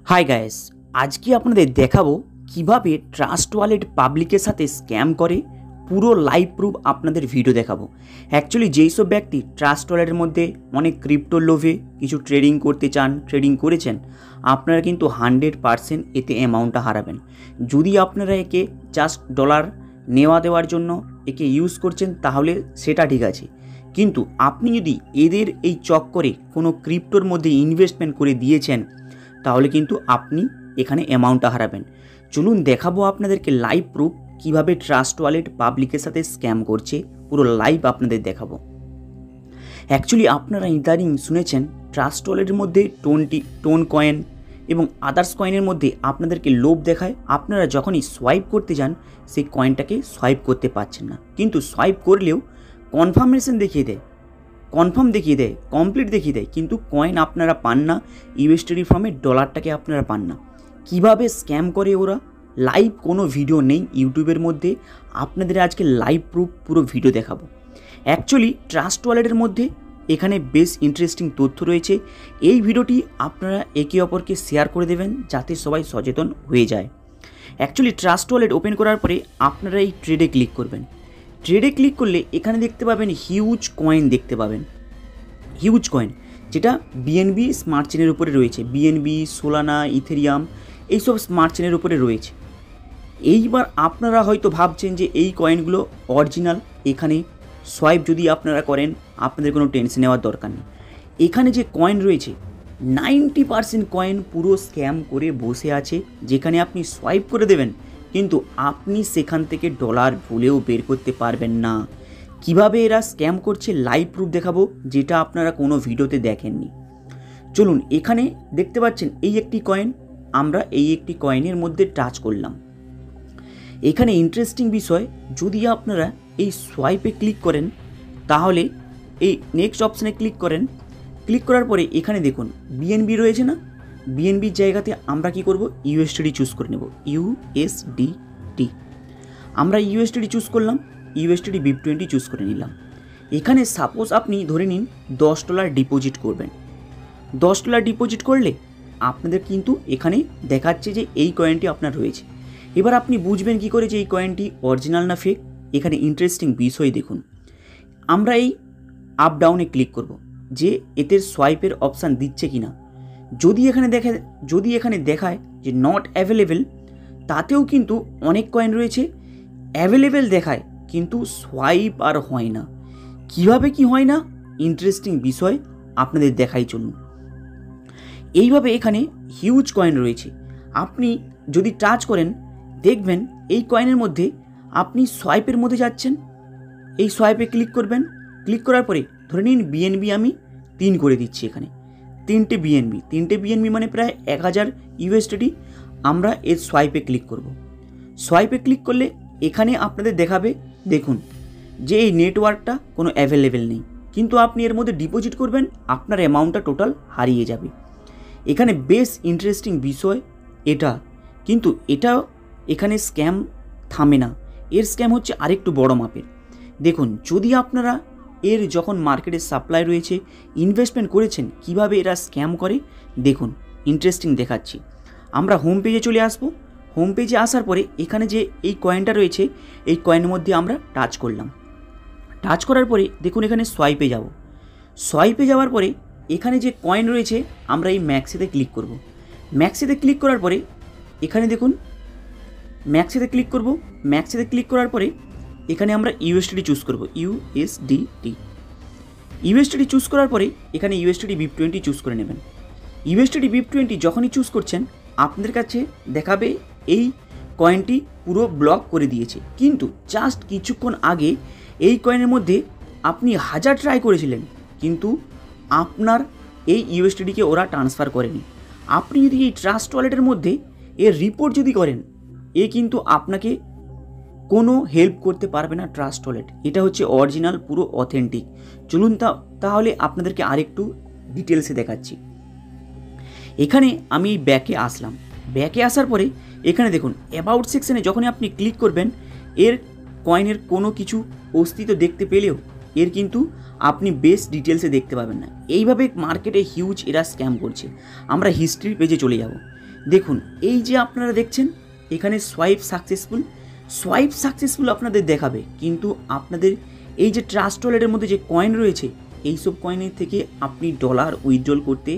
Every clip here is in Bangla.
হাই গাইস, আজকে আপনাদের দেখাবো কিভাবে ট্রাস্ট ওয়ালেট পাবলিকের সাথে স্ক্যাম করে। পুরো লাইভ প্রুফ আপনাদের ভিডিও দেখাবো। অ্যাকচুয়ালি যেই সব ব্যক্তি ট্রাস্ট ওয়ালেটের মধ্যে অনেক ক্রিপ্টোর লোভে কিছু ট্রেডিং করতে চান, ট্রেডিং করেছেন, আপনারা কিন্তু 100% এতে অ্যামাউন্টটা হারাবেন। যদি আপনারা একে জাস্ট ডলার নেওয়া দেওয়ার জন্য একে ইউজ করছেন তাহলে সেটা ঠিক আছে, কিন্তু আপনি যদি এদের এই চক্করে কোনো ক্রিপ্টোর মধ্যে ইনভেস্টমেন্ট করে দিয়েছেন তাহলে কিন্তু আপনি এখানে অ্যামাউন্টটা হারাবেন। চলুন দেখাবো আপনাদেরকে লাইভ প্রুফ কিভাবে ট্রাস্ট ওয়ালেট পাবলিকের সাথে স্ক্যাম করছে, পুরো লাইভ আপনাদের দেখাবো। অ্যাকচুয়ালি আপনারা ইদানিং শুনেছেন ট্রাস্ট ওয়ালেটের মধ্যে টোন কয়েন এবং আদার্স কয়েনের মধ্যে আপনাদেরকে লোভ দেখায়। আপনারা যখনই সোয়াইপ করতে যান সেই কয়েনটাকে সোয়াইপ করতে পারছেন না, কিন্তু সোয়াইপ করলেও কনফার্মেশন দেখিয়ে দেয়, কমপ্লিট দেখিয়ে দেয়, কিন্তু কয়েন আপনারা পান না। ইউএসডি ফর্মে ডলারটাকে আপনারা পান না। কিভাবে স্ক্যাম করে ওরা, লাইভ কোনো ভিডিও নেই ইউটিউবের মধ্যে, আপনাদের আজকে লাইভ প্রুফ পুরো ভিডিও দেখাবো। অ্যাকচুয়ালি ট্রাস্ট ওয়ালেটের মধ্যে এখানে বেশ ইন্টারেস্টিং তথ্য রয়েছে। এই ভিডিওটি আপনারা একে অপরকে শেয়ার করে দেবেন যাতে সবাই সচেতন হয়ে যায়। অ্যাকচুয়ালি ট্রাস্ট ওয়ালেট ওপেন করার পরে আপনারা এই ট্রেডে ক্লিক করবেন। ট্রেডে ক্লিক করলে এখানে দেখতে পাবেন হিউজ কয়েন দেখতে পাবেন, হিউজ কয়েন, যেটা বিএনবি স্মার্ট চেনের উপরে রয়েছে। বিএনবি, সোলানা, ইথেরিয়াম এইসব স্মার্ট চেনের উপরে রয়েছে। এইবার আপনারা হয়তো ভাবছেন যে এই কয়েনগুলো অরিজিনাল, এখানে সোয়াইপ যদি আপনারা করেন আপনাদের কোনো টেনশন নেওয়ার দরকার নেই। এখানে যে কয়েন রয়েছে 90% কয়েন পুরো স্ক্যাম করে বসে আছে, যেখানে আপনি সোয়াইপ করে দেবেন কিন্তু আপনি সেখান থেকে ডলার ভুলেও বের করতে পারবেন না। কিভাবে এরা স্ক্যাম করছে লাইভ প্রুফ দেখাবো, যেটা আপনারা কোনো ভিডিওতে দেখেননি। চলুন, এখানে দেখতে পাচ্ছেন এই একটি কয়েন, আমরা এই একটি কয়েনের মধ্যে টাচ করলাম। এখানে ইন্টারেস্টিং বিষয়, যদি আপনারা এই সোয়াইপে ক্লিক করেন তাহলে এই নেক্সট অপশানে ক্লিক করেন। ক্লিক করার পরে এখানে দেখুন বিএনবি রয়েছে না, বিএনবির জায়গাতে আমরা কি করব, ইউএসডি চুজ করে নেব। ইউএসডিটি আমরা ইউএসডি চুজ করলাম, ইউএসডি BIP20 চুজ করে নিলাম। এখানে সাপোজ আপনি ধরে নিন $10 ডিপোজিট করবেন। $10 ডিপোজিট করলে আপনাদের কিন্তু এখানে দেখাচ্ছে যে এই কয়েনটি আপনার রয়েছে। এবার আপনি বুঝবেন কি করে যে এই কয়েনটি অরিজিনাল না ফেক। এখানে ইন্টারেস্টিং বিষয় দেখুন, আমরা এই আপ ডাউনে ক্লিক করব যে এতে সোয়াইপের অপশান দিচ্ছে কিনা। যদি এখানে দেখায় যে নট অ্যাভেলেবেল, তাতেও কিন্তু অনেক কয়েন রয়েছে অ্যাভেলেবেল দেখায় কিন্তু সোয়াইপ আর হয় না। কিভাবে কি হয় না, ইন্টারেস্টিং বিষয় আপনাদের দেখাই। চলুন, এইভাবে এখানে হিউজ কয়েন রয়েছে। আপনি যদি টাচ করেন দেখবেন এই কয়েনের মধ্যে আপনি সোয়াইপের মধ্যে যাচ্ছেন, এই সোয়াইপে ক্লিক করবেন। ক্লিক করার পরে ধরে নিন বিএনবি আমি 3 করে দিচ্ছি। এখানে 3টে বিএনবি মানে প্রায় 1000 ইউএসডি। আমরা এর সোয়াইপে ক্লিক করব। সোয়াইপে ক্লিক করলে এখানে আপনাদের দেখাবে, দেখুন যে এই নেটওয়ার্কটা কোনো অ্যাভেলেবেল নেই, কিন্তু আপনি এর মধ্যে ডিপোজিট করবেন আপনার অ্যামাউন্টটা টোটাল হারিয়ে যাবে। এখানে বেশ ইন্টারেস্টিং বিষয় এটা, কিন্তু এটা এখানে স্ক্যাম থামে না, এর স্ক্যাম হচ্ছে আরেকটু বড় মাপের। দেখুন, যদি আপনারা এর যখন মার্কেটে সাপ্লাই রয়েছে ইনভেস্টমেন্ট করেছেন, কিভাবে এরা স্ক্যাম করে দেখুন, ইন্টারেস্টিং দেখাচ্ছি। আমরা হোম পেজে চলে আসব। হোম পেজে আসার পরে এখানে যে এই কয়েনটা রয়েছে এই কয়েনের মধ্যে আমরা টাচ করলাম। টাচ করার পরে দেখুন এখানে সোয়াইপে যাব। সোয়াইপে যাওয়ার পরে এখানে যে কয়েন রয়েছে আমরা এই ম্যাক্সেতে ক্লিক করব। ম্যাক্সেতে ক্লিক করার পরে এখানে দেখুন ম্যাক্সেতে ক্লিক করব। ম্যাক্সেতে ক্লিক করার পরে এখানে আমরা ইউএসডি চুজ করব। ইউএসডি চুজ করার পরে এখানে ইউএসডি BIP20 চুজ করে নেবেন। ইউএসডি BIP20 যখনই চুজ করছেন আপনাদের কাছে দেখাবে এই কয়েনটি পুরো ব্লক করে দিয়েছে, কিন্তু জাস্ট কিছুক্ষণ আগে এই কয়েনের মধ্যে আপনি 1000 ট্রাই করেছিলেন কিন্তু আপনার এই ইউএসডিকে ওরা ট্রান্সফার করেনি। আপনি যদি এই ট্রাস্ট ওয়ালেটের মধ্যে এর রিপোর্ট যদি করেন, এ কিন্তু আপনাকে কোনো হেল্প করতে পারবে না ট্রাস্ট ওয়ালেট। এটা হচ্ছে অরিজিনাল, পুরো অথেন্টিক। চলুন তাহলে আপনাদেরকে আরেকটু ডিটেলসে দেখাচ্ছি। এখানে আমি ব্যাকে আসলাম। ব্যাকে আসার পরে এখানে দেখুন অ্যাবাউট সেকশনে যখনই আপনি ক্লিক করবেন এর কয়েনের কোনো কিছু অস্তিত্ব দেখতে পেলেও এর কিন্তু আপনি বেশ ডিটেলসে দেখতে পাবেন না। এইভাবে মার্কেটে হিউজ এরা স্ক্যাম করছে। আমরা হিস্ট্রি পেজে চলে যাব। দেখুন এই যে আপনারা দেখছেন এখানে সোয়াইপ সাকসেসফুল আপনাদের দেখাবে, কিন্তু আপনাদের এই যে ট্রাস্ট ওয়ালেটের মধ্যে যে কয়েন রয়েছে এইসব কয়েনের থেকে আপনি ডলার উইথড্রল করতে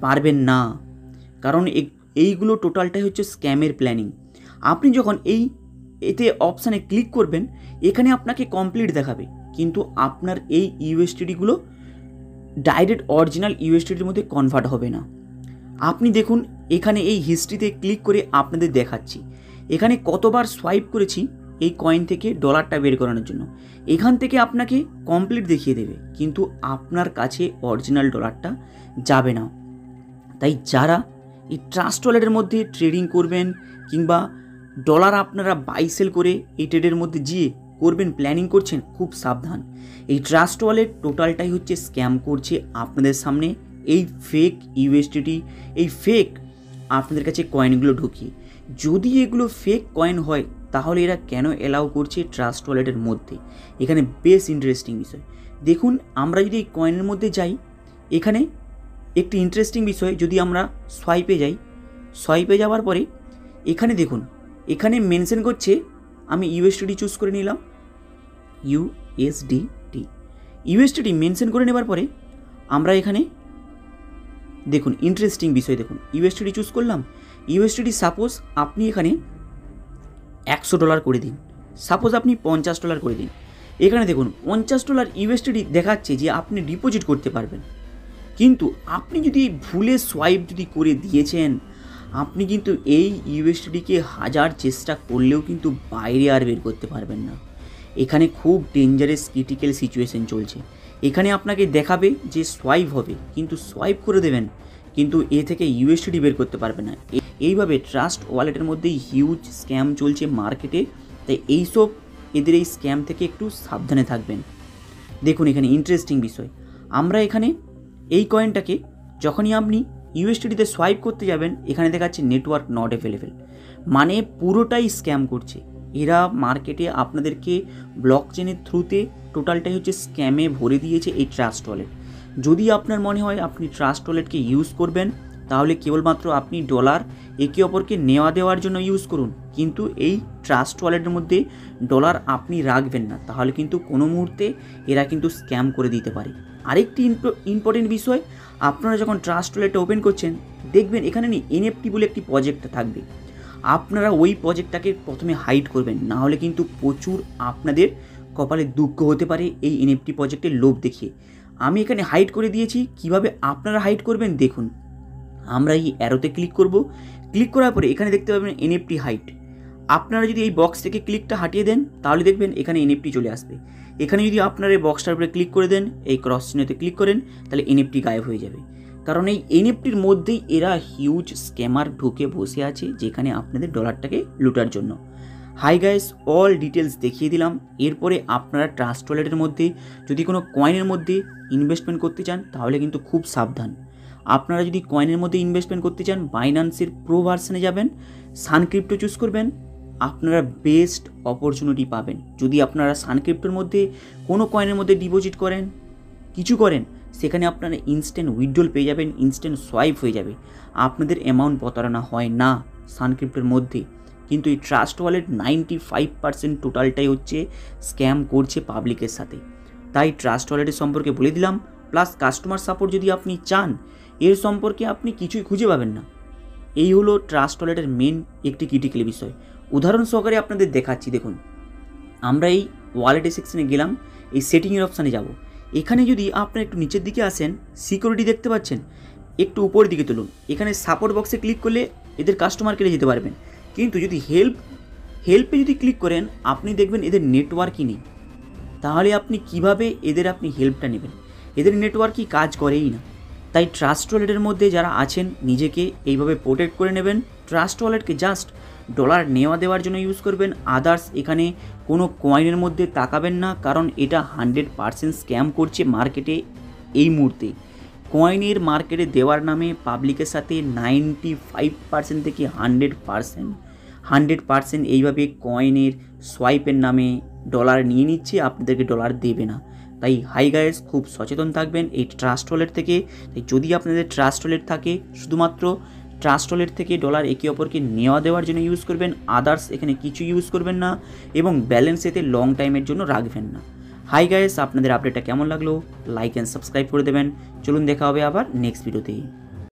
পারবেন না, কারণ এইগুলো টোটালটাই হচ্ছে স্ক্যামের প্ল্যানিং। আপনি যখন এতে অপশানে ক্লিক করবেন এখানে আপনাকে কমপ্লিট দেখাবে, কিন্তু আপনার এই ইউএসডিটিগুলো ডাইরেক্ট অরিজিনাল ইউএসডিটির মধ্যে কনভার্ট হবে না। আপনি দেখুন এখানে এই হিস্ট্রিতে ক্লিক করে আপনাদের দেখাচ্ছি এখানে কতবার সোয়াইপ করেছি এই কয়েন থেকে ডলারটা বের করানোর জন্য। এখান থেকে আপনাকে কমপ্লিট দেখিয়ে দেবে, কিন্তু আপনার কাছে অরিজিনাল ডলারটা যাবে না। তাই যারা এই ট্রাস্ট ওয়ালেটের মধ্যে ট্রেডিং করবেন কিংবা ডলার আপনারা বাই সেল করে এই ট্রেডের মধ্যে গিয়ে করবেন প্ল্যানিং করছেন, খুব সাবধান। এই ট্রাস্ট ওয়ালেট টোটালটাই হচ্ছে স্ক্যাম করছে আপনাদের সামনে এই ফেক ইউএসডিটি, এই ফেক আপনাদের কাছে কয়েনগুলো ঢুকিয়ে। যদি এগুলো ফেক কয়েন হয় তাহলে এরা কেন অ্যালাউ করছে ট্রাস্ট ওয়ালেটের মধ্যে? এখানে বেশ ইন্টারেস্টিং বিষয় দেখুন। আমরা যদি এই কয়েনের মধ্যে যাই, এখানে একটি ইন্টারেস্টিং বিষয়, যদি আমরা সোয়াইপে যাওয়ার পরে এখানে দেখুন এখানে মেনশন করছে, আমি ইউএসডিটি চুজ করে নিলাম, ইউএসডিটি মেনশন করে নেবার পরে আমরা এখানে দেখুন ইন্টারেস্টিং বিষয় দেখুন, ইউএসডিটি চুজ করলাম। ইউএসডিটি সাপোজ আপনি এখানে $100 করে দিন, সাপোজ আপনি $50 করে দিন। এখানে দেখুন $50 ইউএসডিটি দেখাচ্ছে যে আপনি ডিপোজিট করতে পারবেন, কিন্তু আপনি যদি ভুলে সোয়াইপ যদি করে দিয়েছেন, আপনি কিন্তু এই ইউএসডিটিকে হাজার চেষ্টা করলেও কিন্তু বাইরে আর বের করতে পারবেন না। এখানে খুব ডেঞ্জারাস ক্রিটিক্যাল সিচুয়েশন চলছে। এখানে আপনাকে দেখাবে যে সোয়াইপ হবে, কিন্তু সোয়াইপ করে দেবেন, কিন্তু এ থেকে ইউএসডিটি বের করতে পারবে না। এইভাবে ট্রাস্ট ওয়ালেটের মধ্যেই হিউজ স্ক্যাম চলছে মার্কেটে। তাই এদের এই স্ক্যাম থেকে একটু সাবধানে থাকবেন। দেখুন এখানে ইন্টারেস্টিং বিষয়, আমরা এখানে এই কয়েনটাকে যখনই আপনি ইউএসডিটিতে সোয়াইপ করতে যাবেন এখানে দেখাচ্ছে নেটওয়ার্ক নট অ্যাভেলেবেল, মানে পুরোটাই স্ক্যাম করছে এরা মার্কেটে। আপনাদেরকে ব্লক চেনের থ্রুতে টোটালটাই হচ্ছে স্ক্যামে ভরে দিয়েছে এই ট্রাস্ট ওয়ালেট। যদি আপনার মনে হয় আপনি ট্রাস্ট ওয়ালেটকে ইউজ করবেন তাহলে কেবলমাত্র আপনি ডলার একে অপরকে নেওয়া দেওয়ার জন্য ইউজ করুন, কিন্তু এই ট্রাস্ট ওয়ালেটের মধ্যে ডলার আপনি রাখবেন না, তাহলে কিন্তু কোনো মুহূর্তে এরা কিন্তু স্ক্যাম করে দিতে পারে। আরেকটি ইম্পর্টেন্ট বিষয়, আপনারা যখন ট্রাস্ট ওয়ালেটটা ওপেন করছেন দেখবেন এখানে এনএফটি বলে একটি প্রজেক্ট থাকবে। আপনারা ওই প্রজেক্টটাকে প্রথমে হাইড করবেন, না হলে কিন্তু প্রচুর আপনাদের কপালে দুঃখ হতে পারে এই এনএফটি প্রজেক্টের লোভ দেখিয়ে। আমি এখানে হাইড করে দিয়েছি। কিভাবে আপনারা হাইড করবেন দেখুন, আমরা এই অ্যারোতে ক্লিক করব, ক্লিক করার পরে এখানে দেখতে পাবেন এনএফটি হাইড। আপনারা যদি এই বক্স থেকে ক্লিকটা হাটিয়ে দেন তাহলে দেখবেন এখানে এনএফটি চলে আসবে। এখানে যদি আপনারা এই বক্সটার উপরে ক্লিক করে দেন, এই ক্রস চিহ্নতে ক্লিক করেন, তাহলে এনএফটি গায়েব হয়ে যাবে। কারণ এই এনএফটির মধ্যেই এরা হিউজ স্ক্যামার ঢুকে বসে আছে, যেখানে আপনাদের ডলারটাকে লুটার জন্য। হাই গাইস, অল ডিটেলস দেখিয়ে দিলাম। এরপরে আপনারা ট্রাস্ট ওয়ালেটের মধ্যে যদি কোনো কয়েনের মধ্যে ইনভেস্টমেন্ট করতে চান তাহলে কিন্তু খুব সাবধান। আপনারা যদি কয়েনের মধ্যে ইনভেস্টমেন্ট করতে চান বাইন্যান্সের প্রো ভার্সনে যাবেন, সানক্রিপ্টো চুজ করবেন, আপনারা বেস্ট অপরচুনিটি পাবেন। যদি আপনারা সানক্রিপ্টোর মধ্যে কোনো কয়েনের মধ্যে ডিপোজিট করেন, কিছু করেন, সেখানে আপনারা ইনস্ট্যান্ট উইথড্রল পেয়ে যাবেন, ইনস্ট্যান্ট সোয়াইপ হয়ে যাবে, আপনাদের অ্যামাউন্ট প্রতারণা হয় না সানক্রিপ্টোর মধ্যে। কিন্তু এই ট্রাস্ট ওয়ালেট 95% টোটালটাই হচ্ছে স্ক্যাম করছে পাবলিকের সাথে। তাই ট্রাস্ট ওয়ালেটের সম্পর্কে বলে দিলাম, প্লাস কাস্টমার সাপোর্ট যদি আপনি চান এর সম্পর্কে আপনি কিছুই খুঁজে পাবেন না। এই হলো ট্রাস্ট ওয়ালেটের মেন একটি ক্রিটিক্যাল বিষয়। উদাহরণ সহকারে আপনাদের দেখাচ্ছি। দেখুন আমরা এই ওয়ালেটের সেকশনে গেলাম, এই সেটিংয়ের অপশানে যাব। এখানে যদি আপনারা একটু নিচের দিকে আসেন, সিকিউরিটি দেখতে পাচ্ছেন, একটু উপরের দিকে তুলুন, এখানে সাপোর্ট বক্সে ক্লিক করলে এদের কাস্টমার কেয়ারে যেতে পারবেন। কিন্তু যদি হেল্পে যদি ক্লিক করেন আপনি দেখবেন এদের নেটওয়ার্কই নেই। তাহলে আপনি কিভাবে আপনি হেল্পটা নেবেন? এদের নেটওয়ার্কই কাজ করেই না। তাই ট্রাস্ট ওয়ালেটের মধ্যে যারা আছেন নিজেকে এইভাবে প্রোটেক্ট করে নেবেন। ট্রাস্ট ওয়ালেটকে জাস্ট ডলার নেওয়া দেওয়ার জন্য ইউজ করবেন, আদার্স এখানে কোনো কয়েনের মধ্যে তাকাবেন না, কারণ এটা 100% স্ক্যাম করছে মার্কেটে। এই মুহূর্তে কয়েনের মার্কেটে দেওয়ার নামে পাবলিকের সাথে 95% থেকে 100% এইভাবে কয়েনের সোয়াইপের নামে ডলার নিয়ে নিচ্ছে, আপনাদেরকে ডলার দেবে না। তাই হাই গাইস, খুব সচেতন থাকবেন এই ট্রাস্ট ওয়ালেট থেকে। তাই যদি আপনাদের ট্রাস্ট ওয়ালেট থাকে শুধুমাত্র ট্রাস্ট ওয়ালেট থেকে ডলার একে অপরকে নেওয়া দেওয়ার জন্য ইউজ করবেন, আদার্স এখানে কিছু ইউজ করবেন না এবং ব্যালেন্স এতে লং টাইমের জন্য রাখবেন না। হাই গাইস, আপনাদের আপডেটটা কেমন লাগলো লাইক অ্যান্ড সাবস্ক্রাইব করে দেবেন। চলুন দেখা হবে আবার নেক্সট ভিডিওতেই।